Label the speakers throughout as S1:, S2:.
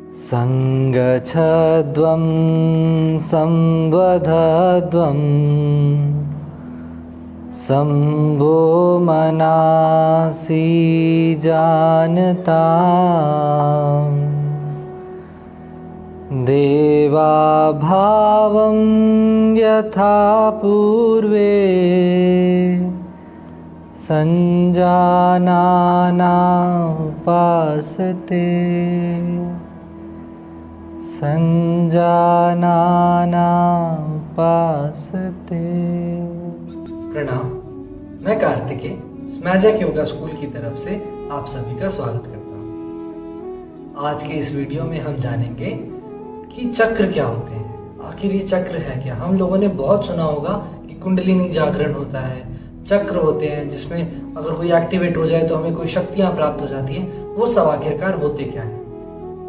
S1: संगच्छध्वं संवदध्वं शम्भो मनासि जानता देवाभावं यथा पूर्वे संजानाना उपासते संजानाना उपासते।
S2: प्रणाम, मैं कार्तिकेय स्मैजैक योगा स्कूल की तरफ से आप सभी का स्वागत करता हूँ। आज के इस वीडियो में हम जानेंगे कि चक्र क्या होते हैं। आखिर ये चक्र है क्या। हम लोगों ने बहुत सुना होगा कि कुंडलिनी जागरण होता है, चक्र होते हैं जिसमें अगर कोई एक्टिवेट हो जाए तो हमें कोई शक्तियां प्राप्त हो जाती हैं। वो सब आखिरकार होते क्या है।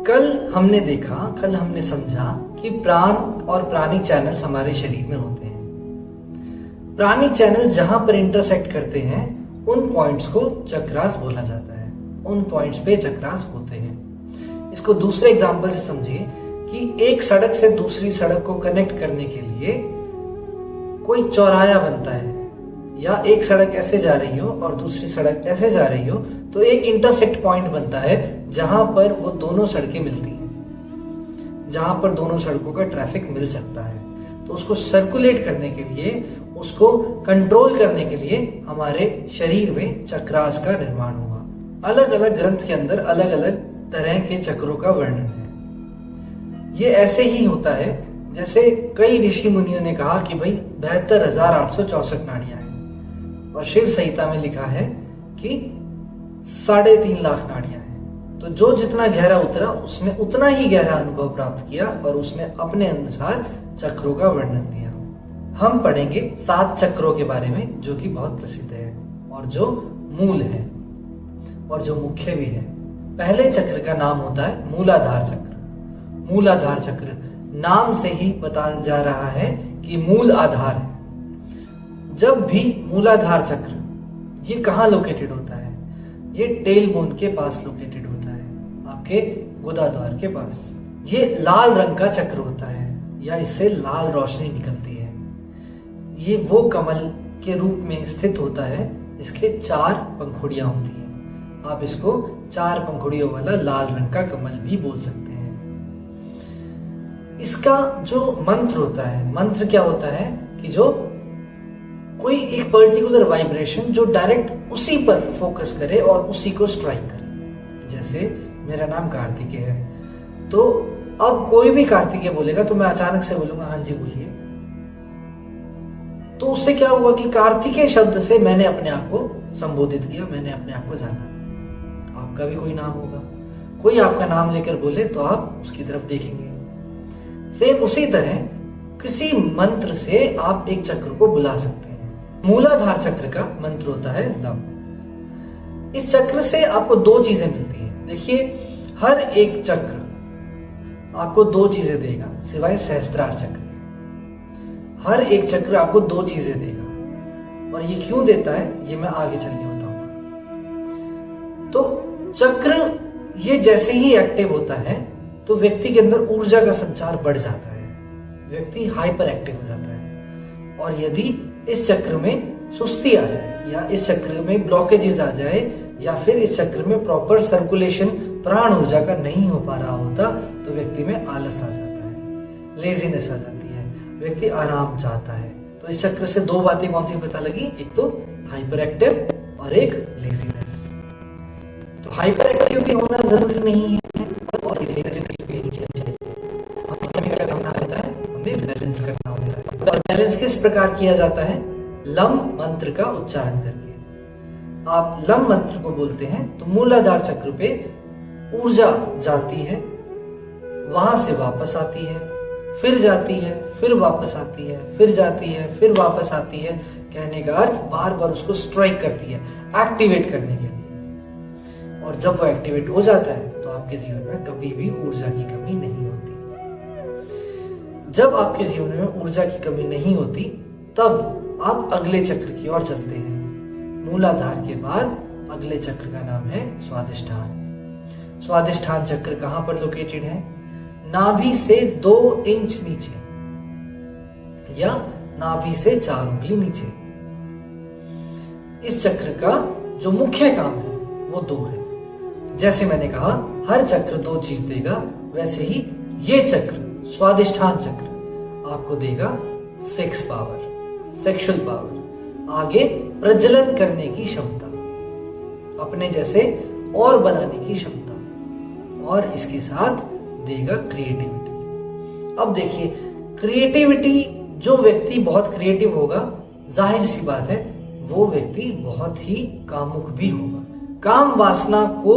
S2: कल हमने समझा कि प्राण और प्राणिक चैनल्स हमारे शरीर में होते हैं। प्राणिक चैनल जहां पर इंटरसेक्ट करते हैं उन पॉइंट्स को चक्रास बोला जाता है। उन पॉइंट्स पे चक्रास होते हैं। इसको दूसरे एग्जांपल से समझिए कि एक सड़क से दूसरी सड़क को कनेक्ट करने के लिए कोई चौराहा बनता है, या एक सड़क ऐसे जा रही हो और दूसरी सड़क ऐसे जा रही हो, तो एक इंटरसेक्ट पॉइंट बनता है जहां पर वो दोनों सड़कें मिलती हैं, जहां पर दोनों सड़कों का ट्रैफिक मिल सकता है। तो उसको सर्कुलेट करने के लिए, उसको कंट्रोल करने के लिए हमारे शरीर में चक्रास का निर्माण हुआ। अलग अलग ग्रंथ के अंदर अलग अलग तरह के चक्रों का वर्णन है। ये ऐसे ही होता है जैसे कई ऋषि मुनियों ने कहा कि भाई 72,864 नाड़ियां हैं, और शिव संहिता में लिखा है कि 3.5 लाख नाड़ियां हैं। तो जो जितना गहरा उतरा उसने उतना ही गहरा अनुभव प्राप्त किया और उसने अपने अनुसार चक्रों का वर्णन दिया। हम पढ़ेंगे 7 चक्रों के बारे में जो कि बहुत प्रसिद्ध है और जो मूल है और जो मुख्य भी है। पहले चक्र का नाम होता है मूलाधार चक्र। मूलाधार चक्र नाम से ही पता जा रहा है कि मूल आधार है। जब भी मूलाधार चक्र, ये कहाँ लोकेटेड होता है? ये टेल बोन के पास लोकेटेड होता है, आपके गुदाद्वार के पास। ये लाल रंग का चक्र होता है या इससे लाल रोशनी निकलती है। ये वो कमल के रूप में स्थित होता है जिसके 4 पंखुड़ियां होती हैं। आप इसको 4 पंखुड़ियों वाला लाल रंग का कमल भी बोल सकते हैं। इसका जो मंत्र होता है, मंत्र क्या होता है कि जो कोई एक पर्टिकुलर वाइब्रेशन जो डायरेक्ट उसी पर फोकस करे और उसी को स्ट्राइक करे। जैसे मेरा नाम कार्तिकेय है, तो अब कोई भी कार्तिकेय बोलेगा तो मैं अचानक से बोलूंगा हाँ जी बोलिए। तो उससे क्या हुआ कि कार्तिकेय शब्द से मैंने अपने आप को संबोधित किया, मैंने अपने आप को जाना। आपका भी कोई नाम होगा, कोई आपका नाम लेकर बोले तो आप उसकी तरफ देखेंगे। सेम उसी तरह किसी मंत्र से आप एक चक्र को बुला सकते हैं। मूलाधार चक्र का मंत्र होता है लव। इस चक्र से आपको 2 चीजें मिलती हैं। देखिए, हर एक चक्र आपको 2 चीजें देगा सिवाय सहस्त्रार चक्र। हर एक चक्र आपको 2 चीजें देगा, और ये क्यों देता है ये मैं आगे चल के बताऊंगा। तो चक्र ये जैसे ही एक्टिव होता है तो व्यक्ति के अंदर ऊर्जा का संचार बढ़ जाता है, व्यक्ति हाइपर एक्टिव हो जाता है। और यदि इस चक्र में सुस्ती आ जाए, या इस चक्र में ब्लॉकेजेस आ जाए, या फिर इस चक्र में प्रॉपर सर्कुलेशन प्राण ऊर्जा का नहीं हो पा रहा होता, तो व्यक्ति में आलस आ जाता है, लेजीनेस आ जाती है, व्यक्ति आराम चाहता है। तो इस चक्र से 2 बातें कौन सी पता लगी? एक तो हाइपर एक्टिव और एक लेजीनेस। तो हाइपर एक्टिव भी होना जरूरी नहीं है और लेजीनेस भी नहीं चाहिए। हमें क्या करना होता है? हमें बैलेंस करना होता है। और बैलेंस किस प्रकार किया जाता है? लम मंत्र का उच्चारण करके। आप लम मंत्र को बोलते हैं तो मूलाधार चक्र पे ऊर्जा जाती है, वहां से वापस आती है, फिर जाती है, फिर वापस आती है, फिर जाती है, फिर वापस आती है। कहने का अर्थ बार बार उसको स्ट्राइक करती है एक्टिवेट करने के लिए। और जब वो एक्टिवेट हो जाता है तो आपके जीवन में कभी भी ऊर्जा की कमी नहीं होती। जब आपके जीवन में ऊर्जा की कमी नहीं होती तब आप अगले चक्र की ओर चलते हैं। मूलाधार के बाद अगले चक्र का नाम है स्वादिष्ठान। स्वादिष्ठान चक्र कहां पर लोकेटेड है? नाभि से 2 इंच नीचे या नाभि से 4 उंगली नीचे। इस चक्र का जो मुख्य काम है वो 2 है। जैसे मैंने कहा हर चक्र 2 चीज देगा, वैसे ही ये चक्र स्वादिष्ठान चक्र आपको देगा सेक्स पावर, सेक्सुअल पावर, आगे प्रजनन करने की क्षमता, अपने जैसे और बनाने की क्षमता, और इसके साथ देगा क्रिएटिविटी। अब देखिए क्रिएटिविटी, जो व्यक्ति बहुत क्रिएटिव होगा, जाहिर सी बात है वो व्यक्ति बहुत ही कामुक भी होगा। काम वासना को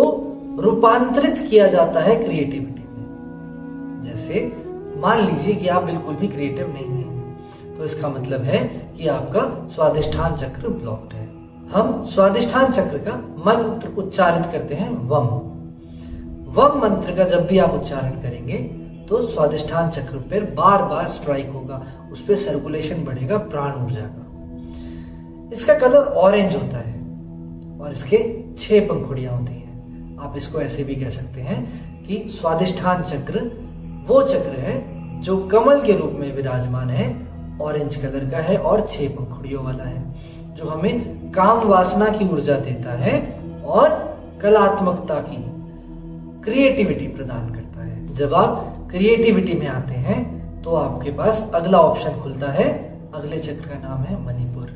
S2: रूपांतरित किया जाता है क्रिएटिविटी में। जैसे मान लीजिए कि आप बिल्कुल भी क्रिएटिव नहीं हैं, तो इसका मतलब है कि आपका स्वादिष्ठान चक्र ब्लॉक्ड है। हम स्वादिष्ठान चक्र का मंत्र उच्चारित करते हैं वम। वम मंत्र का जब भी आप उच्चारण करेंगे तो स्वादिष्ठान चक्र पर बार बार स्ट्राइक होगा, उस पर सर्कुलेशन बढ़ेगा, प्राण ऊर्जा का। इसका कलर ऑरेंज होता है और इसके 6 पंखुड़ियां होती हैं। आप इसको ऐसे भी कह सकते हैं कि स्वादिष्ठान चक्र वो चक्र है जो कमल के रूप में विराजमान है, ऑरेंज कलर का है और 6 पंखुड़ियों वाला है, जो हमें काम वासना की ऊर्जा देता है और कलात्मकता की, क्रिएटिविटी प्रदान करता है। जब आप क्रिएटिविटी में आते हैं तो आपके पास अगला ऑप्शन खुलता है। अगले चक्र का नाम है मणिपुर।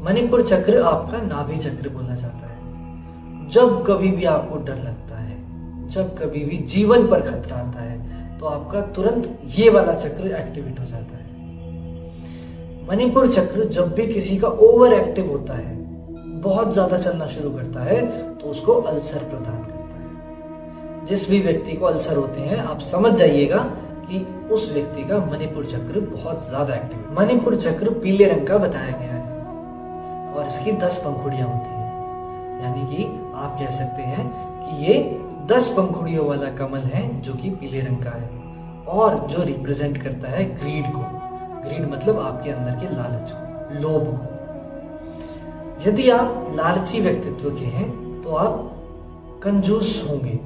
S2: मणिपुर चक्र आपका नाभि चक्र बोला जाता है। जब कभी भी आपको डर लगता है, जब कभी भी जीवन पर खतरा आता है, तो आपका तुरंत ये वाला चक्र एक्टिवेट हो जाता है। मणिपुर चक्र जब भी किसी का ओवर एक्टिव होता है, बहुत ज्यादा चलना शुरू करता है, तो उसको अल्सर प्रदान करता है। जिस भी व्यक्ति को अल्सर होते हैं, आप समझ जाइएगा कि उस व्यक्ति का मणिपुर चक्र बहुत ज्यादा एक्टिव है। मणिपुर चक्र पीले रंग का बताया गया है और इसकी 10 पंखुड़ियां होती हैं, यानी कि आप कह सकते हैं कि ये 10 पंखुड़ियों वाला कमल है जो कि पीले रंग का है और जो रिप्रेजेंट करता है ग्रीड को। ग्रीड मतलब आपके अंदर के लालच को, लोभ को। यदि आप लालची व्यक्तित्व के हैं तो आप कंजूस होंगे।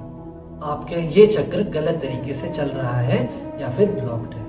S2: आपके ये चक्र गलत तरीके से चल रहा है या फिर ब्लॉक्ड है।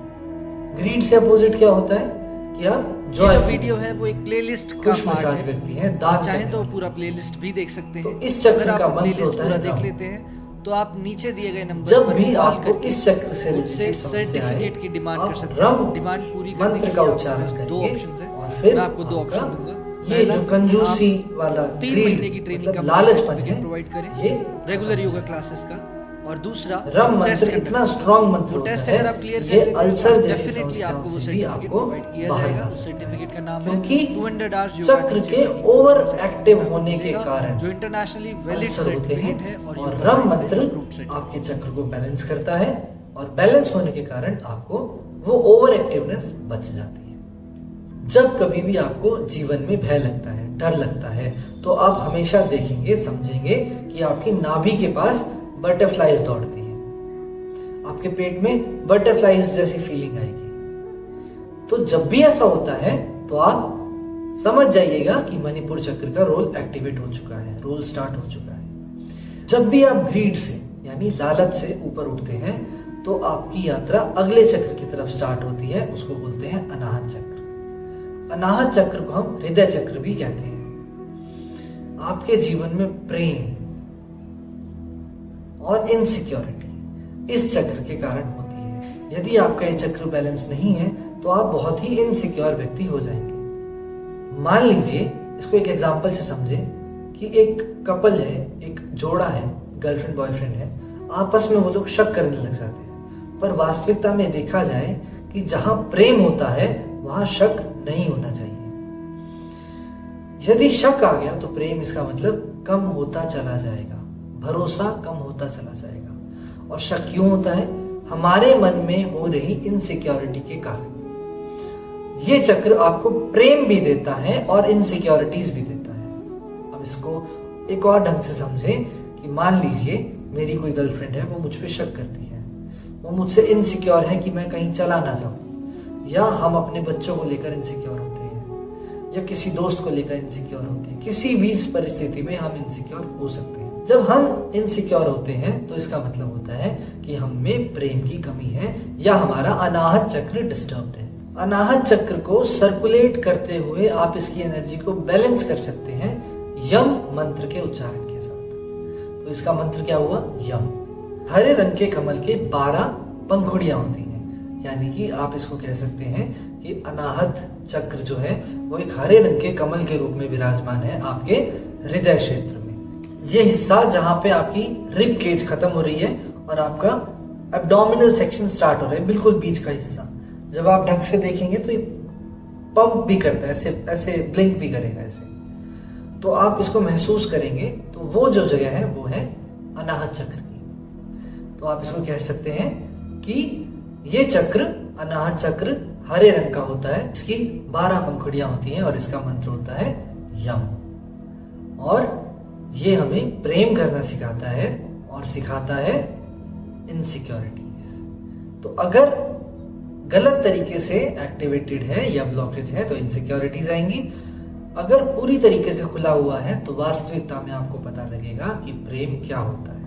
S2: ग्रीड से अपोजिट क्या होता है कि आप
S3: जो वीडियो है वो एक प्लेलिस्ट का पार्ट है।
S2: व्यक्ति हैं, दान
S3: चाहे तो पूरा प्लेलिस्ट भी देख सकते हैं।
S2: तो इस चक्र का मंत्र
S3: प्लेलिस्ट
S2: होता है
S3: पूरा देख लेते हैं तो आप नीचे दिए गए नंबर
S2: जब
S3: पर
S2: भी
S3: कॉल
S2: आपको
S3: करके
S2: इस चक्र से
S3: मुझसे सर्टिफिकेट की डिमांड कर सकते
S2: रम
S3: हैं। डिमांड पूरी करने
S2: मंत्र
S3: के
S2: का
S3: लिए
S2: उच्चारण
S3: आपको
S2: करिए
S3: 2 ऑप्शंस हैं
S2: और फिर
S3: मैं आपको 2 ऑप्शन
S2: आपका
S3: दूंगा।
S2: ये जो कंजूसी वाला
S3: 3 महीने की ट्रेनिंग का
S2: लालचपन है,
S3: प्रोवाइड करें
S2: ये
S3: रेगुलर योगा क्लासेस का। और दूसरा
S2: रम मंत्र इतना स्ट्रॉन्ग मंत्र
S3: वो
S2: होता
S3: टेस्ट
S2: है,
S3: अगर आप क्लियर
S2: ये
S3: कर लेते
S2: अल्सर
S3: हैं
S2: जैसी
S3: डेफिनेटली आपको वो
S2: समस्याओं से भी
S3: सर्टिफिकेट
S2: आपको
S3: प्रोवाइड किया
S2: बाहर
S3: जाएगा।
S2: ला सकता है।
S3: सर्टिफिकेट का नाम है
S2: क्योंकि
S3: 200 आवर्स योगा
S2: चक्र के ओवर एक्टिव होने के कारण
S3: जो इंटरनेशनली वैलिड
S2: अल्सर होते
S3: सर्टिफिकेट है
S2: हैं
S3: और
S2: और
S3: योगा
S2: रम
S3: से
S2: मंत्र
S3: approved certificate।
S2: आपके चक्र को बैलेंस करता है और बैलेंस होने के कारण आपको वो ओवर एक्टिवनेस बच जाती है। जब कभी भी आपको जीवन में भय लगता है, डर लगता है, तो आप हमेशा देखेंगे, समझेंगे कि आपकी नाभि के पास बटरफ्लाईज दौड़ती है। आपके पेट में बटरफ्लाईज जैसी फीलिंग आएगी। तो जब भी ऐसा होता है तो आप समझ जाइएगा कि मणिपुर चक्र का रोल एक्टिवेट हो चुका है, रोल स्टार्ट हो चुका है। जब भी आप ग्रीड से यानी लालच से ऊपर उठते हैं तो आपकी यात्रा अगले चक्र की तरफ स्टार्ट होती है, उसको बोलते हैं अनाहत चक्र। अनाहत चक्र को हम हृदय चक्र भी कहते हैं। आपके जीवन में प्रेम और इनसिक्योरिटी इस चक्र के कारण होती है। यदि आपका ये चक्र बैलेंस नहीं है तो आप बहुत ही इनसिक्योर व्यक्ति हो जाएंगे। मान लीजिए, इसको एक एग्जांपल से समझें कि एक कपल है, एक जोड़ा है, गर्लफ्रेंड बॉयफ्रेंड है, आपस में वो लोग शक करने लग जाते हैं। पर वास्तविकता में देखा जाए कि जहां प्रेम होता है वहां शक नहीं होना चाहिए। यदि शक आ गया तो प्रेम, इसका मतलब कम होता चला जाएगा, भरोसा कम होता चला जाएगा। और शक क्यों होता है? हमारे मन में हो रही इनसिक्योरिटी के कारण। ये चक्र आपको प्रेम भी देता है और इनसिक्योरिटीज भी देता है। अब इसको एक और ढंग से समझें कि मान लीजिए मेरी कोई गर्लफ्रेंड है, वो मुझ पे शक करती है, वो मुझसे इनसिक्योर है कि मैं कहीं चला ना जाऊं, या हम अपने बच्चों को लेकर इनसिक्योर होते हैं, या किसी दोस्त को लेकर इनसिक्योर होते हैं। किसी भी परिस्थिति में हम इनसिक्योर हो सकते हैं। जब हम इनसिक्योर होते हैं तो इसका मतलब होता है कि हम में प्रेम की कमी है या हमारा अनाहत चक्र डिस्टर्ब्ड है। अनाहत चक्र को सर्कुलेट करते हुए आप इसकी एनर्जी को बैलेंस कर सकते हैं यम मंत्र के उच्चारण के साथ। तो इसका मंत्र क्या हुआ? यम। हरे रंग के कमल के 12 पंखुड़ियां होती हैं, यानी कि आप इसको कह सकते हैं कि अनाहत चक्र जो है वो एक हरे रंग के कमल के रूप में विराजमान है आपके हृदय क्षेत्र में। ये हिस्सा जहां पे आपकी रिब केज खत्म हो रही है और आपका एब्डोमिनल सेक्शन स्टार्ट हो रहा है, बिल्कुल बीच का हिस्सा, जब आप ढंग से देखेंगे तो ये पंप भी करता है, ऐसे ऐसे ब्लिंक भी करेगा ऐसे, तो आप इसको महसूस करेंगे। तो वो जो जगह है वो है अनाहत चक्र की। तो आप इसको कह सकते हैं कि ये चक्र, अनाहत चक्र हरे रंग का होता है, इसकी 12 पंखुड़ियां होती हैं और इसका मंत्र होता है यम। और ये हमें प्रेम करना सिखाता है और सिखाता है इनसिक्योरिटीज। तो अगर गलत तरीके से एक्टिवेटेड है या ब्लॉकेज है तो इनसिक्योरिटीज आएंगी। अगर पूरी तरीके से खुला हुआ है तो वास्तविकता में आपको पता लगेगा कि प्रेम क्या होता है।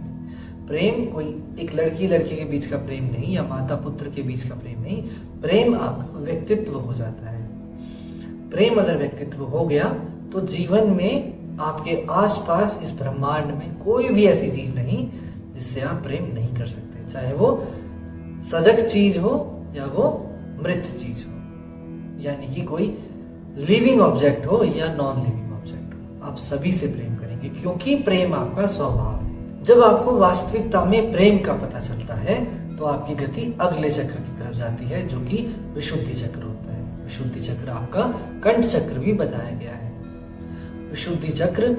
S2: प्रेम कोई एक लड़की लड़के के बीच का प्रेम नहीं या माता पुत्र के बीच का प्रेम नहीं, प्रेम आपका व्यक्तित्व हो जाता है। प्रेम अगर व्यक्तित्व हो गया तो जीवन में आपके आसपास इस ब्रह्मांड में कोई भी ऐसी चीज नहीं जिससे आप प्रेम नहीं कर सकते, चाहे वो सजग चीज हो या वो मृत चीज हो, यानी कि कोई लिविंग ऑब्जेक्ट हो या नॉन लिविंग ऑब्जेक्ट हो, आप सभी से प्रेम करेंगे क्योंकि प्रेम आपका स्वभाव है। जब आपको वास्तविकता में प्रेम का पता चलता है तो आपकी गति अगले चक्र की तरफ जाती है जो कि विशुद्धि चक्र होता है। विशुद्धि चक्र आपका कंठ चक्र भी बताया गया है। विशुद्धि चक्र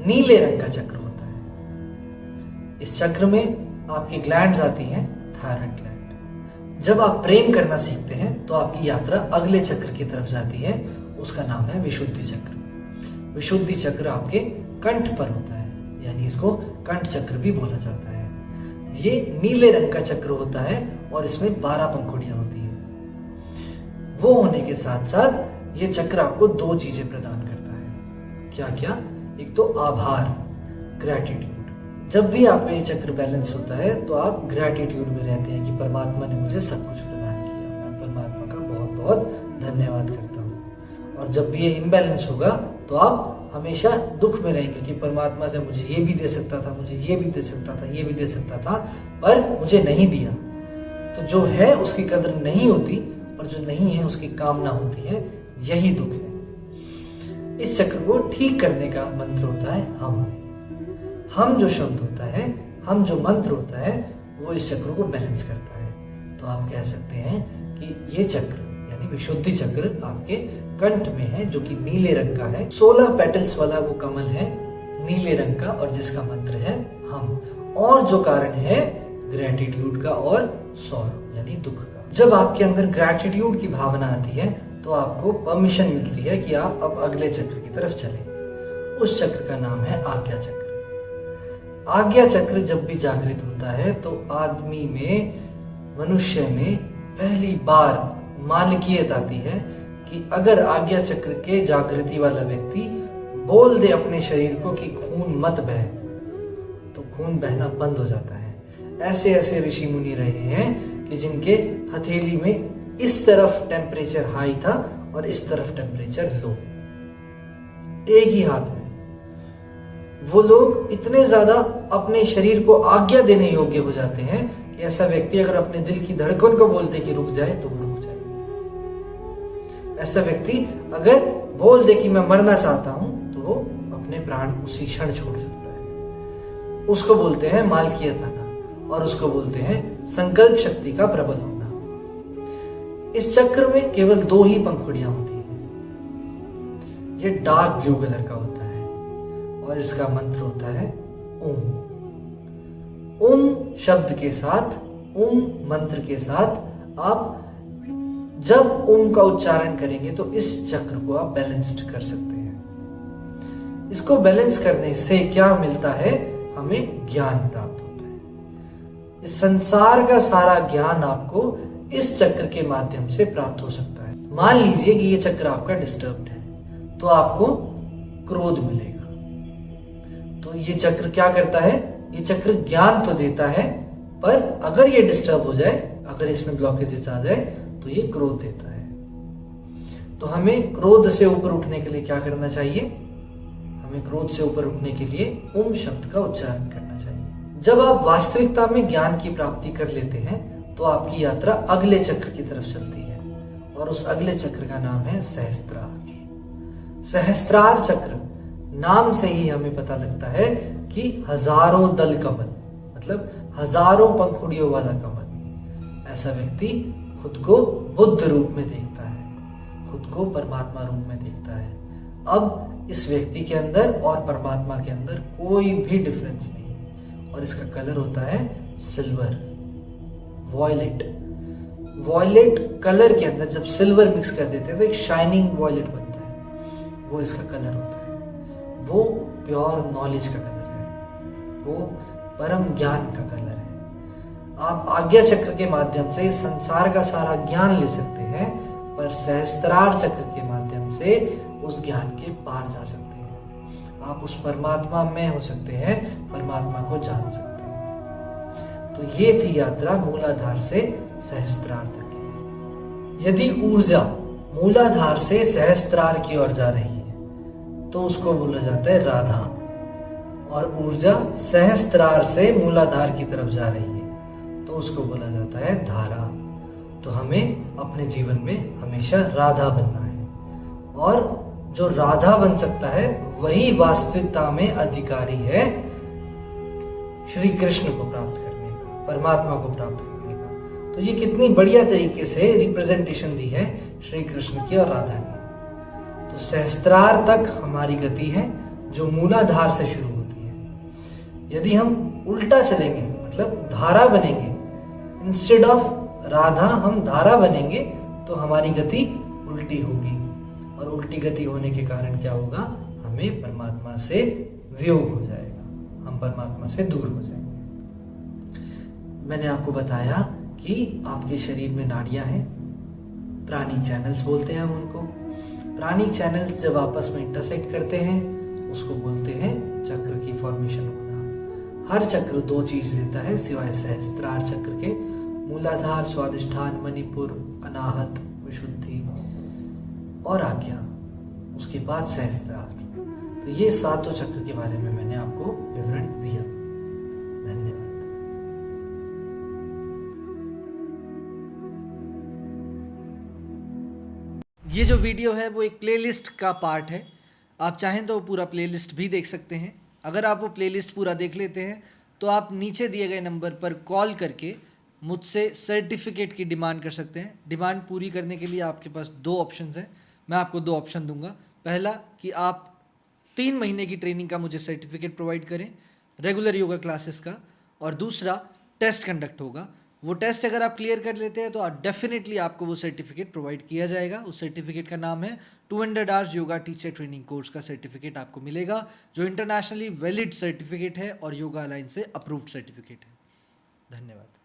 S2: नीले रंग का चक्र होता है। इस चक्र में आपकी ग्लैंड्स आती हैं, थायराइड ग्लैंड। जब आप प्रेम करना सीखते हैं तो आपकी यात्रा अगले चक्र की तरफ जाती है, उसका नाम है विशुद्धि चक्र। विशुद्धि चक्र आपके कंठ पर होता है, यानी इसको कंठ चक्र भी बोला जाता है। ये नीले रंग का चक्र होता है और इसमें 12 पंखुड़ियां होती हैं। वो होने के साथ साथ ये चक्र आपको 2 चीजें प्रदान करता है। क्या क्या? एक तो आभार, ग्रैटिट्यूड। जब भी आपका ये चक्र बैलेंस होता है तो आप ग्रैटिट्यूड में रहते हैं कि परमात्मा ने मुझे सब कुछ प्रदान किया, मैं परमात्मा का बहुत बहुत धन्यवाद करता हूँ। और जब भी ये इम्बैलेंस होगा तो आप हमेशा दुख में रहेंगे कि परमात्मा से मुझे ये भी दे सकता था, मुझे ये भी दे सकता था, ये भी दे सकता था, पर मुझे नहीं दिया। तो जो है उसकी कदर नहीं होती और जो नहीं है उसकी कामना होती है, यही दुख है। इस चक्र को ठीक करने का मंत्र होता है हम जो शब्द होता है, हम जो मंत्र होता है, वो इस चक्र को बैलेंस करता है। तो आप कह सकते हैं कि ये चक्र यानी विशुद्धि चक्र आपके कंठ में है जो कि नीले रंग का है। 16 पेटल्स वाला वो कमल है नीले रंग का और जिसका मंत्र है हम, और जो कारण है ग्रैटिट्यूड का और सॉरो यानी दुख का। जब आपके अंदर ग्रैटिट्यूड की भावना आती है तो आपको परमिशन मिलती है कि आप अब अगले चक्र की तरफ चलें। उस चक्र का नाम है आज्ञा चक्र। आज्ञा चक्र जब भी जागृत होता है तो आदमी में, मनुष्य में पहली बार मालिकियत आती है कि अगर आज्ञा चक्र के जागृति वाला व्यक्ति बोल दे अपने शरीर को कि खून मत बह, तो खून बहना बंद हो जाता है। ऐसे ऐसे ऋषि मुनि रहे हैं कि जिनके हथेली में इस तरफ टेम्परेचर हाई था और इस तरफ टेम्परेचर लो, एक ही हाथ में। वो लोग इतने ज्यादा अपने शरीर को आज्ञा देने योग्य हो जाते हैं कि ऐसा व्यक्ति अगर अपने दिल की धड़कन को बोल दे कि रुक जाए तो वो रुक जाए। ऐसा व्यक्ति अगर बोल दे कि मैं मरना चाहता हूं तो वो अपने प्राण उसी क्षण छोड़ सकता है। उसको बोलते हैं मालकियत आना और उसको बोलते हैं संकल्प शक्ति का प्रबल होना। इस चक्र में केवल 2 ही पंखुड़ियां होती हैं। ये डार्क ब्लू कलर का होता है और इसका मंत्र होता है ओम। ओम शब्द के साथ, ओम मंत्र के साथ आप जब ओम का उच्चारण करेंगे तो इस चक्र को आप बैलेंस्ड कर सकते हैं। इसको बैलेंस करने से क्या मिलता है? हमें ज्ञान प्राप्त होता है। इस संसार का सारा ज्ञान आपको इस चक्र के माध्यम से प्राप्त हो सकता है। मान लीजिए कि ये चक्र आपका डिस्टर्ब्ड है तो आपको क्रोध मिलेगा, तो ये चक्र क्या करता है, ये चक्र ज्ञान तो देता है, पर अगर ये डिस्टर्ब हो जाए, अगर इसमें ब्लॉकेजेस आ जाए तो ये क्रोध देता है। तो हमें क्रोध से ऊपर उठने के लिए क्या करना चाहिए, हमें क्रोध से ऊपर उठने के लिए ओम शब्द का उच्चारण करना चाहिए। जब आप वास्तविकता में ज्ञान की प्राप्ति कर लेते हैं तो आपकी यात्रा अगले चक्र की तरफ चलती है, और उस अगले चक्र का नाम है सहस्त्रार। सहस्त्रार चक्र नाम से ही हमें पता लगता है कि हजारों दल कमल, मतलब हजारों पंखुड़ियों वाला कमल। ऐसा व्यक्ति खुद को बुद्ध रूप में देखता है, खुद को परमात्मा रूप में देखता है। अब इस व्यक्ति के अंदर और परमात्मा के अंदर कोई भी डिफरेंस नहीं है, और इसका कलर होता है सिल्वर, वॉयलेट। वॉयलेट कलर के अंदर जब सिल्वर मिक्स कर देते हैं तो एक शाइनिंग वॉयलेट बनता है, वो इसका कलर होता है। वो प्योर नॉलेज का कलर है, वो परम ज्ञान का कलर है। आप आज्ञा चक्र के माध्यम से संसार का सारा ज्ञान ले सकते हैं, पर सहस्त्रार चक्र के माध्यम से उस ज्ञान के पार जा सकते हैं। आप उस परमात्मा में हो सकते हैं, परमात्मा को जान सकते हैं। तो ये थी यात्रा मूलाधार से सहस्त्रार तक की। यदि ऊर्जा मूलाधार से सहस्त्रार की ओर जा रही है तो उसको बोला जाता है राधा, और ऊर्जा सहस्त्रार से मूलाधार की तरफ जा रही है तो उसको बोला जाता है धारा। तो हमें अपने जीवन में हमेशा राधा बनना है, और जो राधा बन सकता है वही वास्तविकता में अधिकारी है श्री कृष्ण को प्राप्त करने का, परमात्मा को प्राप्त करने का। तो ये कितनी बढ़िया तरीके से रिप्रेजेंटेशन दी है श्री कृष्ण की और राधा की। तो सहस्त्रार तक हमारी गति है जो मूलाधार से शुरू होती है। यदि हम उल्टा चलेंगे, मतलब धारा बनेंगे, इंस्टेड ऑफ राधा हम धारा बनेंगे, तो हमारी गति उल्टी होगी, और उल्टी गति होने के कारण क्या होगा, हमें परमात्मा से वियोग हो जाएगा, हम परमात्मा से दूर हो जाएंगे। मैंने आपको बताया कि आपके शरीर में नाड़ियां हैं, प्राणी चैनल्स बोलते हैं हम उनको। प्राणी चैनल्स जब आपस में इंटरसेक्ट करते हैं उसको बोलते हैं चक्र की फॉर्मेशन होना। हर चक्र दो चीज देता है सिवाय सहस्त्रार चक्र के, मूलाधार, स्वादिष्ठान, मणिपुर, अनाहत, विशुद्धि और आज्ञा, उसके बाद सहस्त्रार। तो ये सातों चक्र के बारे में मैंने आपको विवरण दिया। धन्यवाद।
S3: ये जो वीडियो है वो एक प्लेलिस्ट का पार्ट है। आप चाहें तो पूरा प्लेलिस्ट भी देख सकते हैं। अगर आप वो प्लेलिस्ट पूरा देख लेते हैं तो आप नीचे दिए गए नंबर पर कॉल करके मुझसे सर्टिफिकेट की डिमांड कर सकते हैं। डिमांड पूरी करने के लिए आपके पास दो ऑप्शंस हैं, मैं आपको दो ऑप्शन दूंगा। पहला कि आप 3 महीने की ट्रेनिंग का मुझे सर्टिफिकेट प्रोवाइड करें रेगुलर योगा क्लासेस का, और दूसरा टेस्ट कंडक्ट होगा। वो टेस्ट अगर आप क्लियर कर लेते हैं तो डेफिनेटली आपको वो सर्टिफिकेट प्रोवाइड किया जाएगा। उस सर्टिफिकेट का नाम है 200 hours yoga teacher training course का सर्टिफिकेट आपको मिलेगा, जो इंटरनेशनली वैलिड सर्टिफिकेट है और योगा अलायंस से अप्रूव्ड सर्टिफिकेट है। धन्यवाद।